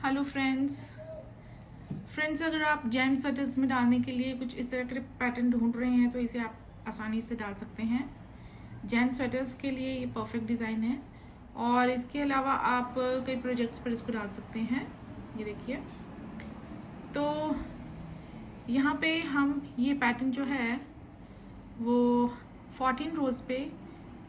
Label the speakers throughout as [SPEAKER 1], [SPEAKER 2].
[SPEAKER 1] Hello friends, अगर आप gent sweaters में डालने के लिए कुछ इस तरह के पैटर्न ढूंढ रहे हैं तो इसे आप आसानी से डाल सकते हैं। जेंट स्वेटर्स के लिए ये परफेक्ट डिज़ाइन है और इसके अलावा आप कई प्रोजेक्ट्स पर इसको डाल सकते हैं। ये देखिए, तो यहाँ पे हम ये पैटर्न जो है वो 14 रोज़ पे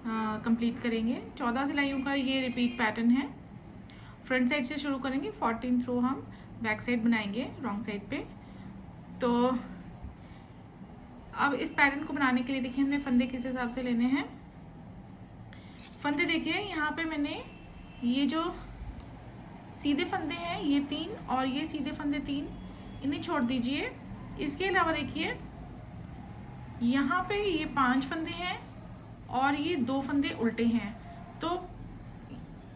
[SPEAKER 1] कंप्लीट करेंगे। 14 सिलाइयों का ये रिपीट पैटर्न है। फ्रंट साइड से शुरू करेंगे, 14 रो हम बैक साइड बनाएंगे रॉन्ग साइड पे। तो अब इस पैटर्न को बनाने के लिए देखिए हमने फंदे किस हिसाब से लेने हैं। फंदे देखिए यहाँ पे मैंने ये जो सीधे फंदे हैं ये 3 और ये सीधे फंदे 3, इन्हें छोड़ दीजिए। इसके अलावा देखिए यहाँ पे ये 5 फंदे हैं और ये 2 फंदे उल्टे हैं। तो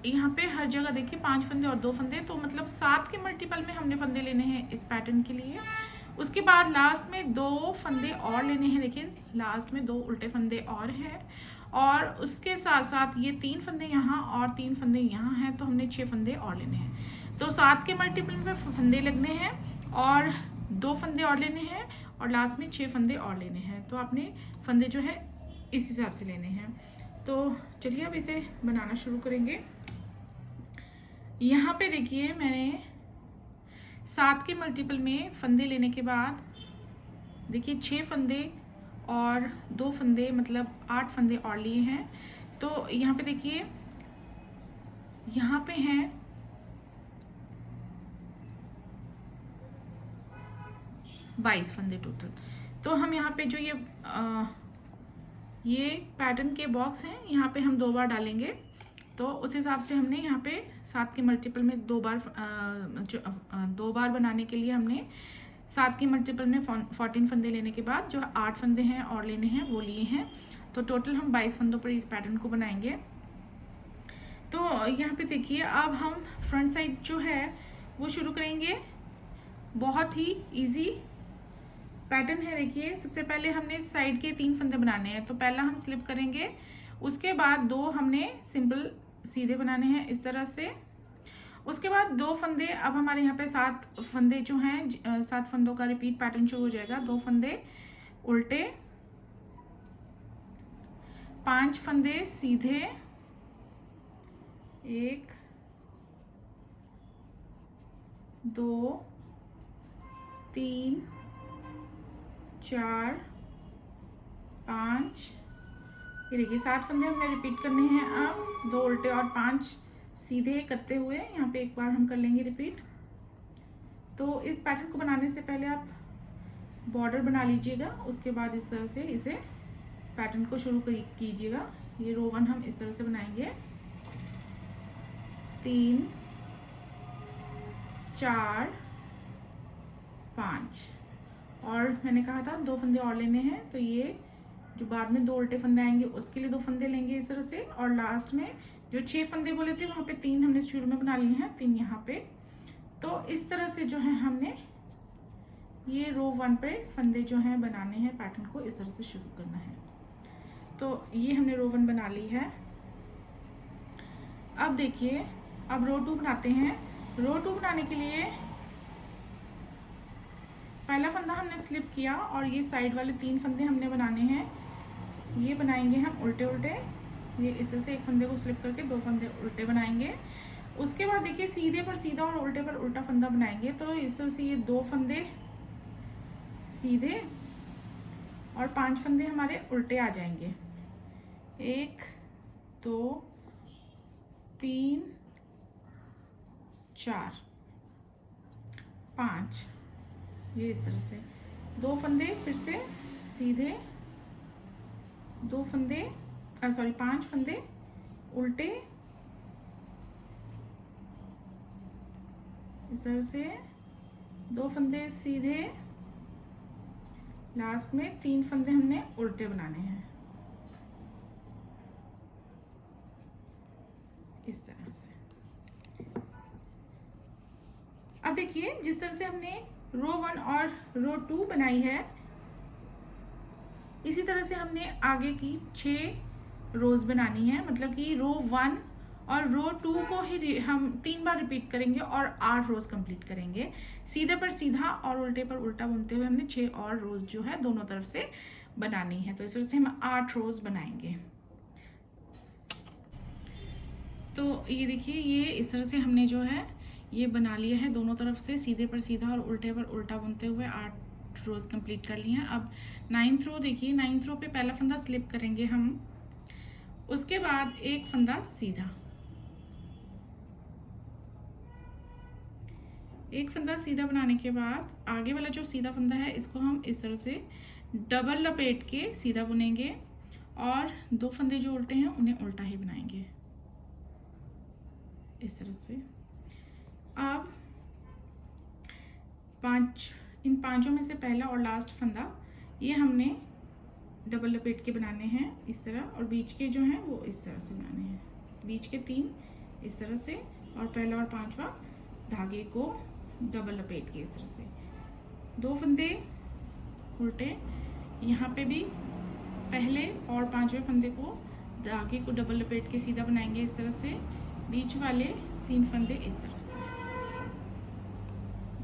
[SPEAKER 1] यहाँ पे हर जगह देखिए 5 फंदे और 2 फंदे, तो मतलब 7 के मल्टीपल में हमने फंदे लेने हैं इस पैटर्न के लिए। उसके बाद लास्ट में 2 फंदे और लेने हैं। देखिए लास्ट में 2 उल्टे फंदे और हैं और उसके साथ साथ ये 3 फंदे यहाँ और 3 फंदे यहाँ हैं, तो हमने 6 फंदे और लेने हैं। तो 7 के मल्टीपल में फंदे लगने हैं और 2 फंदे और लेने हैं और लास्ट में 6 फंदे और लेने हैं। तो आपने फंदे जो है इस हिसाब से लेने हैं। तो चलिए अब इसे बनाना शुरू करेंगे। यहाँ पे देखिए मैंने 7 के मल्टीपल में फंदे लेने के बाद देखिए 6 फंदे और 2 फंदे मतलब 8 फंदे और लिए हैं। तो यहाँ पे देखिए यहाँ पे हैं 22 फंदे टोटल। तो हम यहाँ पे जो ये पैटर्न के बॉक्स हैं यहाँ पे हम 2 बार डालेंगे। तो उस हिसाब से हमने यहाँ पे 7 के मल्टीपल में 2 बार बनाने के लिए हमने 7 के मल्टीपल में 14 फंदे लेने के बाद जो 8 फंदे हैं और लेने हैं वो लिए हैं। तो टोटल हम 22 फंदों पर इस पैटर्न को बनाएंगे। तो यहाँ पे देखिए अब हम फ्रंट साइड जो है वो शुरू करेंगे। बहुत ही ईजी पैटर्न है। देखिए सबसे पहले हमने साइड के 3 फंदे बनाने हैं। तो पहला हम स्लिप करेंगे, उसके बाद 2 हमने सिंपल सीधे बनाने हैं इस तरह से। उसके बाद 2 फंदे, अब हमारे यहाँ पे 7 फंदे जो हैं 7 फंदों का रिपीट पैटर्न शुरू हो जाएगा। 2 फंदे उल्टे, 5 फंदे सीधे, 1 2 3 4 5, ये देखिए 7 फंदे हमें रिपीट करने हैं। अब 2 उल्टे और 5 सीधे करते हुए यहाँ पे एक बार हम कर लेंगे रिपीट। तो इस पैटर्न को बनाने से पहले आप बॉर्डर बना लीजिएगा, उसके बाद इस तरह से इसे पैटर्न को शुरू कीजिएगा। ये रो 1 हम इस तरह से बनाएंगे, 3 4 5 और मैंने कहा था 2 फंदे और लेने हैं। तो ये जो बाद में 2 उल्टे फंदे आएंगे उसके लिए 2 फंदे लेंगे इस तरह से। और लास्ट में जो 6 फंदे बोले थे वहाँ पे 3 हमने शुरू में बना लिए हैं, 3 यहाँ पे। तो इस तरह से जो है हमने ये रो 1 पे फंदे जो हैं बनाने हैं, पैटर्न को इस तरह से शुरू करना है। तो ये हमने रो 1 बना ली है। अब देखिए अब रो 2 बनाते हैं। रो 2 बनाने के लिए पहला फंदा हमने स्लिप किया और ये साइड वाले 3 फंदे हमने बनाने हैं। ये बनाएंगे हम उल्टे उल्टे, ये इस तरह से एक फंदे को स्लिप करके 2 फंदे उल्टे बनाएंगे। उसके बाद देखिए सीधे पर सीधा और उल्टे पर उल्टा फंदा बनाएंगे। तो इस तरह से ये 2 फंदे सीधे और 5 फंदे हमारे उल्टे आ जाएंगे। 1 2 3 4 5, ये इस तरह से 2 फंदे फिर से सीधे, 2 फंदे 5 फंदे उल्टे, इस तरह से 2 फंदे सीधे, लास्ट में 3 फंदे हमने उल्टे बनाने हैं इस तरह से। अब देखिए जिस तरह से हमने रो 1 और रो 2 बनाई है, इसी तरह से हमने आगे की 6 रोज बनानी है। मतलब कि रो 1 और रो 2 को ही हम 3 बार रिपीट करेंगे और 8 रोज कंप्लीट करेंगे। सीधे पर सीधा और उल्टे पर उल्टा बुनते हुए हमने 6 और रोज जो है दोनों तरफ से बनानी है। तो इस तरह से हम 8 रोज बनाएंगे। तो ये देखिए, ये इस तरह से हमने जो है ये बना लिया है, दोनों तरफ से सीधे पर सीधा और उल्टे पर उल्टा बुनते हुए 8 रोज कंप्लीट कर लिए हैं। अब 9th रो देखिए, 9th रो पे पहला फंदा स्लिप करेंगे हम, उसके बाद एक फंदा सीधा, एक फंदा सीधा बनाने के बाद आगे वाला जो सीधा फंदा है इसको हम इस तरह से डबल लपेट के सीधा बुनेंगे और 2 फंदे जो उल्टे हैं उन्हें उल्टा ही बनाएंगे इस तरह से। अब इन पांचों में से पहला और लास्ट फंदा ये हमने डबल लपेट के बनाने हैं इस तरह, और बीच के जो हैं वो इस तरह से बनाने हैं, बीच के 3 इस तरह से, और पहला और 5वां धागे को डबल लपेट के इस तरह से। 2 फंदे उल्टे, यहाँ पे भी पहले और 5वें फंदे को धागे को डबल लपेट के सीधा बनाएंगे इस तरह से, बीच वाले 3 फंदे इस तरह से।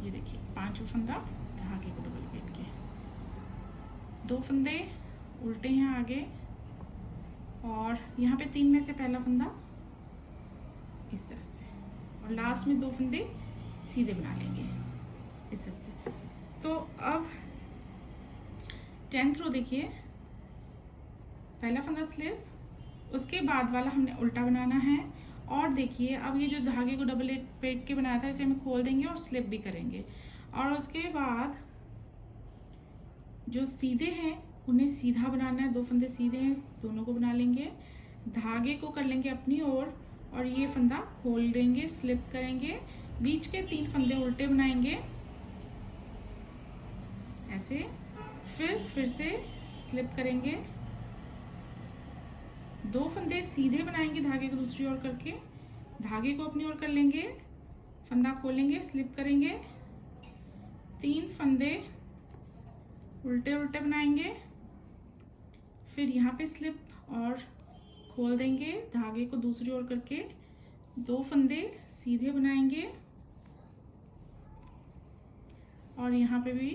[SPEAKER 1] ये देखिए 5वां फंदा धागे को डबल लपेट के, 2 फंदे उल्टे हैं आगे, और यहाँ पे 3 में से पहला फंदा इस तरह से, और लास्ट में 2 फंदे सीधे बना लेंगे इस तरह से। तो अब 10th रो देखिए, पहला फंदा स्लिप, उसके बाद वाला हमने उल्टा बनाना है, और देखिए अब ये जो धागे को डबल लपेट के बनाया था इसे हम खोल देंगे और स्लिप भी करेंगे, और उसके बाद जो सीधे हैं उन्हें सीधा बनाना है, 2 फंदे सीधे हैं दोनों को बना लेंगे, धागे को कर लेंगे अपनी ओर और ये फंदा खोल देंगे, स्लिप करेंगे, बीच के 3 फंदे उल्टे बनाएंगे ऐसे, फिर से स्लिप करेंगे, 2 फंदे सीधे बनाएंगे धागे को दूसरी ओर करके, धागे को अपनी ओर कर लेंगे, फंदा खोलेंगे, स्लिप करेंगे, 3 फंदे उल्टे उल्टे बनाएंगे, फिर यहाँ पे स्लिप और खोल देंगे, धागे को दूसरी ओर करके 2 फंदे सीधे बनाएंगे, और यहाँ पे भी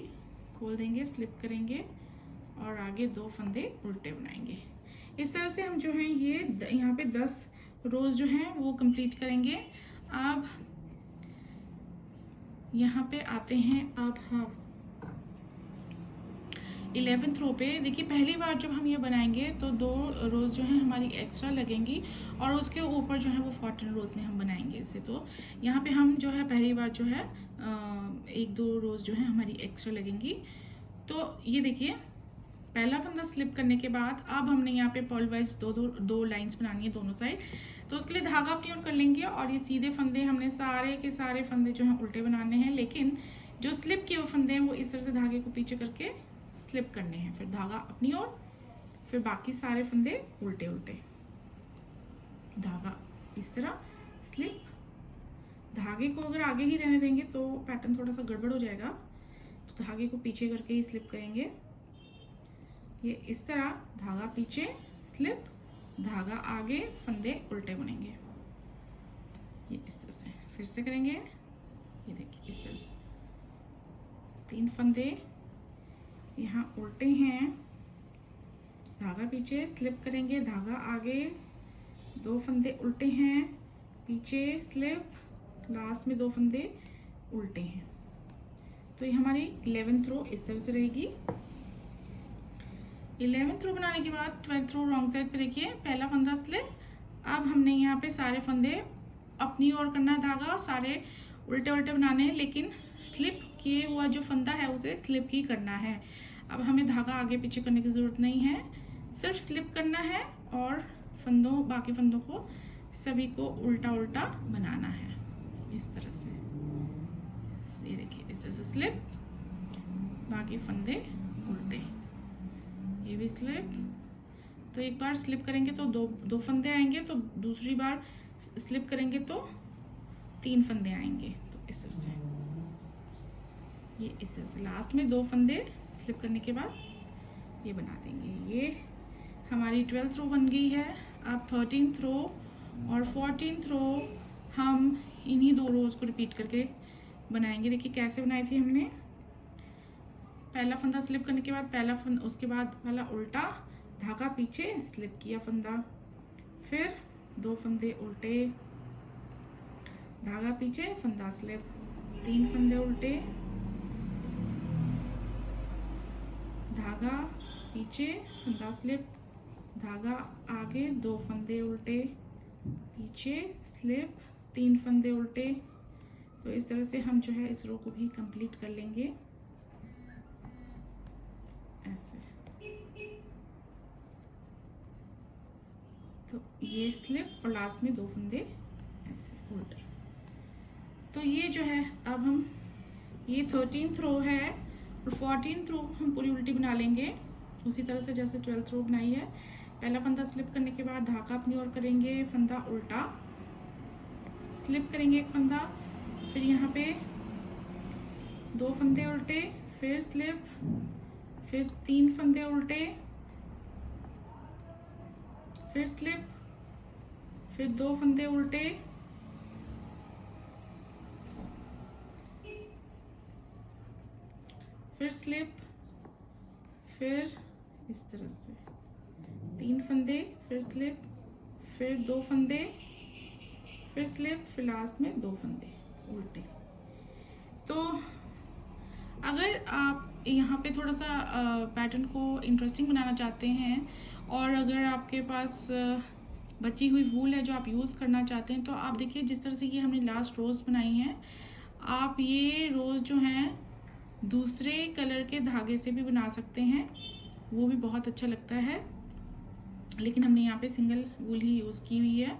[SPEAKER 1] खोल देंगे, स्लिप करेंगे, और आगे 2 फंदे उल्टे बनाएंगे। इस तरह से हम जो है ये यहाँ पे 10 रोज जो हैं वो कंप्लीट करेंगे। अब यहाँ पे आते हैं, अब हम 11th रो पे देखिए, पहली बार जब हम ये बनाएंगे तो 2 रोज जो है हमारी एक्स्ट्रा लगेंगी, और उसके ऊपर जो है वो 14 रोज में हम बनाएंगे इसे। तो यहाँ पे हम जो है पहली बार जो है 1-2 रोज जो है हमारी एक्स्ट्रा लगेंगी। तो ये देखिए, पहला फंदा स्लिप करने के बाद अब हमने यहाँ पे पर्ल वाइज 2 लाइंस बनानी है दोनों साइड। तो उसके लिए धागा अपनी ओर कर लेंगे, और ये सीधे फंदे हमने सारे के सारे फंदे जो हैं उल्टे बनाने हैं, लेकिन जो स्लिप किए हुए फंदे हैं वो इस तरह से धागे को पीछे करके स्लिप करने हैं, फिर धागा अपनी ओर, फिर बाकी सारे फंदे उल्टे उल्टे, धागा इस तरह स्लिप। धागे को अगर आगे ही रहने देंगे तो पैटर्न थोड़ा सा गड़बड़ हो जाएगा, तो धागे को पीछे करके ही स्लिप करेंगे, ये इस तरह, धागा पीछे स्लिप, धागा आगे, फंदे उल्टे बनेंगे, ये इस तरह से। फिर से करेंगे, ये देखिए इस तरह से 3 फंदे यहाँ उल्टे हैं, धागा पीछे, स्लिप करेंगे, धागा आगे, 2 फंदे उल्टे हैं, पीछे स्लिप, लास्ट में 2 फंदे उल्टे हैं। तो ये हमारी 11th रो इस तरह से रहेगी। 11th रो बनाने के बाद 12th रो रॉन्ग साइड पे देखिए, पहला फंदा स्लिप, अब हमने यहाँ पे सारे फंदे अपनी ओर करना है धागा, और सारे उल्टे उल्टे बनाने हैं, लेकिन स्लिप किए हुआ जो फंदा है उसे स्लिप ही करना है। अब हमें धागा आगे पीछे करने की ज़रूरत नहीं है, सिर्फ स्लिप करना है, और बाकी फंदों को सभी को उल्टा उल्टा बनाना है इस तरह से। ये देखिए इस तरह से स्लिप, बाकी फंदे उल्टे, ये भी स्लिप। तो एक बार स्लिप करेंगे तो दो फंदे आएंगे, तो दूसरी बार स्लिप करेंगे तो 3 फंदे आएंगे, तो इस तरह से, ये इस तरह से लास्ट में 2 फंदे स्लिप करने के बाद ये बना देंगे। ये हमारी 12th रो बन गई है। अब 13th रो और 14th रो हम इन्हीं 2 रोज को रिपीट करके बनाएंगे। देखिए कैसे बनाई थी हमने, पहला फंदा स्लिप करने के बाद पहला फंदा, उसके बाद वाला उल्टा, धागा पीछे, स्लिप किया फंदा, फिर 2 फंदे उल्टे, धागा पीछे, फंदा स्लिप, 3 फंदे उल्टे, धागा पीछे, फंदा स्लिप, धागा आगे, 2 फंदे उल्टे, पीछे स्लिप, 3 फंदे उल्टे। तो इस तरह से हम जो है इस रो को भी कंप्लीट कर लेंगे ऐसे। तो ये स्लिप और लास्ट में 2 फंदे ऐसे उल्टे। तो ये जो है अब हम, ये 13th रो है और 14th रो हम पूरी उल्टी बना लेंगे उसी तरह से जैसे 12th रो बनाई है। पहला फंदा स्लिप करने के बाद धागा अपनी ओर करेंगे, फंदा उल्टा, स्लिप करेंगे एक फंदा, फिर यहाँ पे 2 फंदे उल्टे, फिर स्लिप, फिर 3 फंदे उल्टे, फिर स्लिप, फिर 2 फंदे उल्टे, फिर स्लिप, फिर इस तरह से 3 फंदे, फिर स्लिप, फिर 2 फंदे, फिर स्लिप, फिर लास्ट में 2 फंदे उल्टे। तो अगर आप यहाँ पे थोड़ा सा पैटर्न को इंटरेस्टिंग बनाना चाहते हैं और अगर आपके पास बची हुई वूल है जो आप यूज़ करना चाहते हैं, तो आप देखिए जिस तरह से ये हमने लास्ट रोज़ बनाई हैं, आप ये रोज़ जो हैं दूसरे कलर के धागे से भी बना सकते हैं, वो भी बहुत अच्छा लगता है। लेकिन हमने यहाँ पे सिंगल वूल ही यूज़ की हुई है,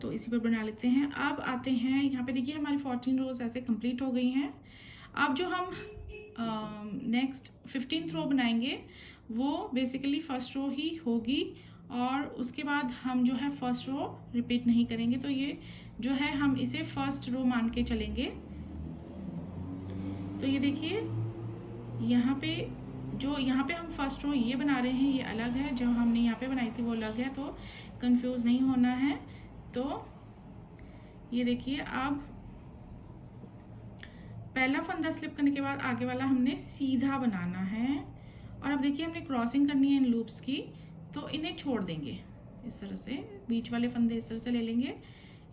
[SPEAKER 1] तो इसी पर बना लेते हैं। अब आते हैं यहाँ पे, देखिए हमारी 14 रोज़ ऐसे कंप्लीट हो गई हैं। अब जो हम नेक्स्ट 15th रो बनाएंगे वो बेसिकली फर्स्ट रो ही होगी और उसके बाद हम जो है फर्स्ट रो रिपीट नहीं करेंगे। तो ये जो है हम इसे फर्स्ट रो मान के चलेंगे। तो ये देखिए यहाँ पे जो यहाँ पे हम फर्स्ट रो ये बना रहे हैं ये अलग है, जो हमने यहाँ पे बनाई थी वो अलग है, तो कंफ्यूज नहीं होना है। तो ये देखिए अब पहला फंदा स्लिप करने के बाद आगे वाला हमने सीधा बनाना है और अब देखिए हमने क्रॉसिंग करनी है इन लूप्स की, तो इन्हें छोड़ देंगे इस तरह से, बीच वाले फंदे इस तरह से ले लेंगे,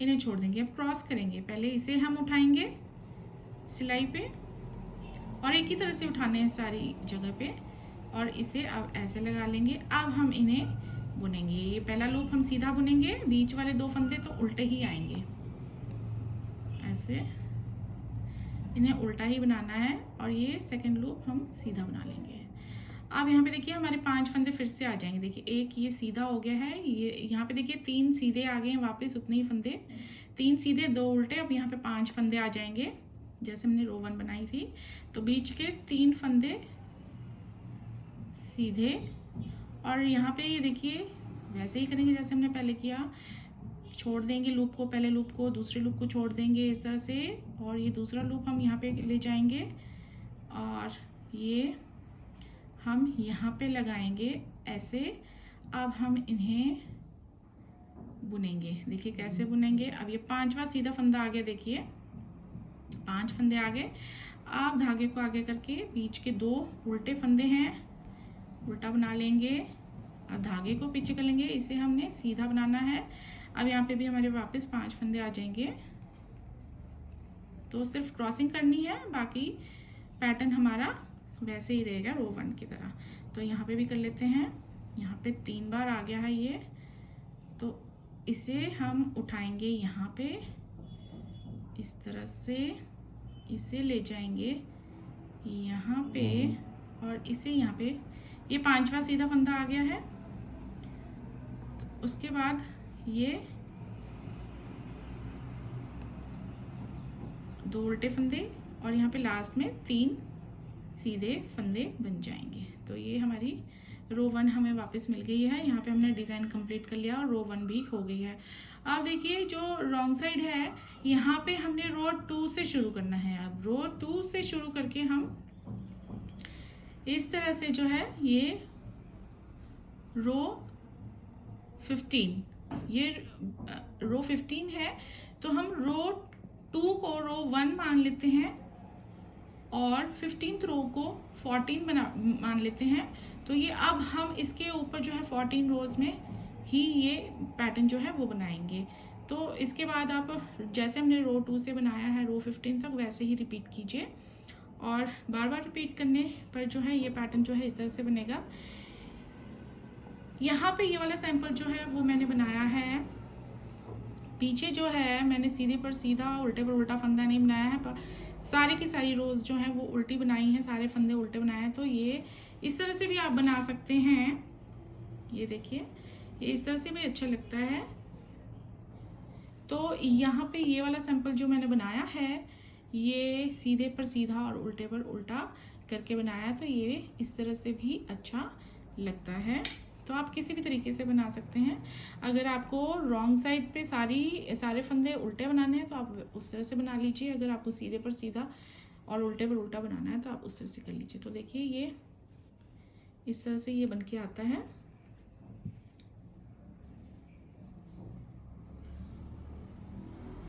[SPEAKER 1] इन्हें छोड़ देंगे। अब क्रॉस करेंगे, पहले इसे हम उठाएंगे सिलाई पे और एक ही तरह से उठाने हैं सारी जगह पे और इसे अब ऐसे लगा लेंगे। अब हम इन्हें बुनेंगे, ये पहला लूप हम सीधा बुनेंगे, बीच वाले 2 फंदे तो उल्टे ही आएंगे, ऐसे इन्हें उल्टा ही बनाना है और ये सेकंड लूप हम सीधा बना लेंगे। अब यहाँ पे देखिए हमारे 5 फंदे फिर से आ जाएंगे। देखिए एक ये सीधा हो गया है, ये यहाँ पे देखिए 3 सीधे आ गए हैं वापस, उतने ही फंदे, 3 सीधे 2 उल्टे। अब यहाँ पे 5 फंदे आ जाएंगे जैसे हमने रो 1 बनाई थी, तो बीच के 3 फंदे सीधे और यहाँ पे ये देखिए वैसे ही करेंगे जैसे हमने पहले किया, छोड़ देंगे लूप को, पहले लूप को, दूसरे लूप को छोड़ देंगे इस तरह से और ये दूसरा लूप हम यहाँ पे ले जाएंगे और ये हम यहाँ पे लगाएंगे ऐसे। अब हम इन्हें बुनेंगे, देखिए कैसे बुनेंगे। अब ये 5वां सीधा फंदा आ गया, देखिए 5 फंदे आ गए। आप धागे को आगे करके बीच के 2 उल्टे फंदे हैं, उल्टा बना लेंगे और धागे को पीछे कर लेंगे, इसे हमने सीधा बनाना है। अब यहाँ पे भी हमारे वापस 5 फंदे आ जाएंगे, तो सिर्फ क्रॉसिंग करनी है, बाकी पैटर्न हमारा वैसे ही रहेगा रो 1 की तरह। तो यहाँ पे भी कर लेते हैं, यहाँ पे 3 बार आ गया है ये, तो इसे हम उठाएंगे यहाँ पे इस तरह से, इसे ले जाएंगे यहाँ पे और इसे यहाँ पे, ये 5वां सीधा फंदा आ गया है। तो उसके बाद ये 2 उल्टे फंदे और यहाँ पे लास्ट में 3 सीधे फंदे बन जाएंगे। तो ये हमारी रो 1 हमें वापस मिल गई है। यहाँ पे हमने डिज़ाइन कंप्लीट कर लिया और रो 1 भी हो गई है। अब देखिए जो रॉन्ग साइड है, यहाँ पे हमने रो 2 से शुरू करना है। अब रो 2 से शुरू करके हम इस तरह से जो है ये रो 15 ये रो 15 है, तो हम रो 2 को रो 1 मान लेते हैं और 15th रो को 14 मान लेते हैं। तो ये अब हम इसके ऊपर जो है 14 रोज़ में ही ये पैटर्न जो है वो बनाएंगे। तो इसके बाद आप जैसे हमने रो 2 से बनाया है रो 15 तक वैसे ही रिपीट कीजिए, और बार बार रिपीट करने पर जो है ये पैटर्न जो है इस तरह से बनेगा। यहाँ पे ये वाला सैंपल जो है वो मैंने बनाया है। पीछे जो है मैंने सीधे पर सीधा उल्टे पर उल्टा फंदा नहीं बनाया है, पर सारी की सारी रोज़ जो हैं वो उल्टी बनाई हैं, सारे फंदे उल्टे बनाए हैं। तो ये इस तरह से भी आप बना सकते हैं। ये देखिए, ये इस तरह से भी अच्छा लगता है। तो यहाँ पे ये वाला सैंपल जो मैंने बनाया है ये सीधे पर सीधा और उल्टे पर उल्टा करके बनाया, तो ये इस तरह से भी अच्छा लगता है। तो आप किसी भी तरीके से बना सकते हैं। अगर आपको रॉन्ग साइड पे सारे फंदे उल्टे बनाने हैं तो आप उस तरह से बना लीजिए। अगर आपको सीधे पर सीधा और उल्टे पर उल्टा बनाना है तो आप उस तरह से कर लीजिए। तो देखिए ये इस तरह से ये बन के आता है।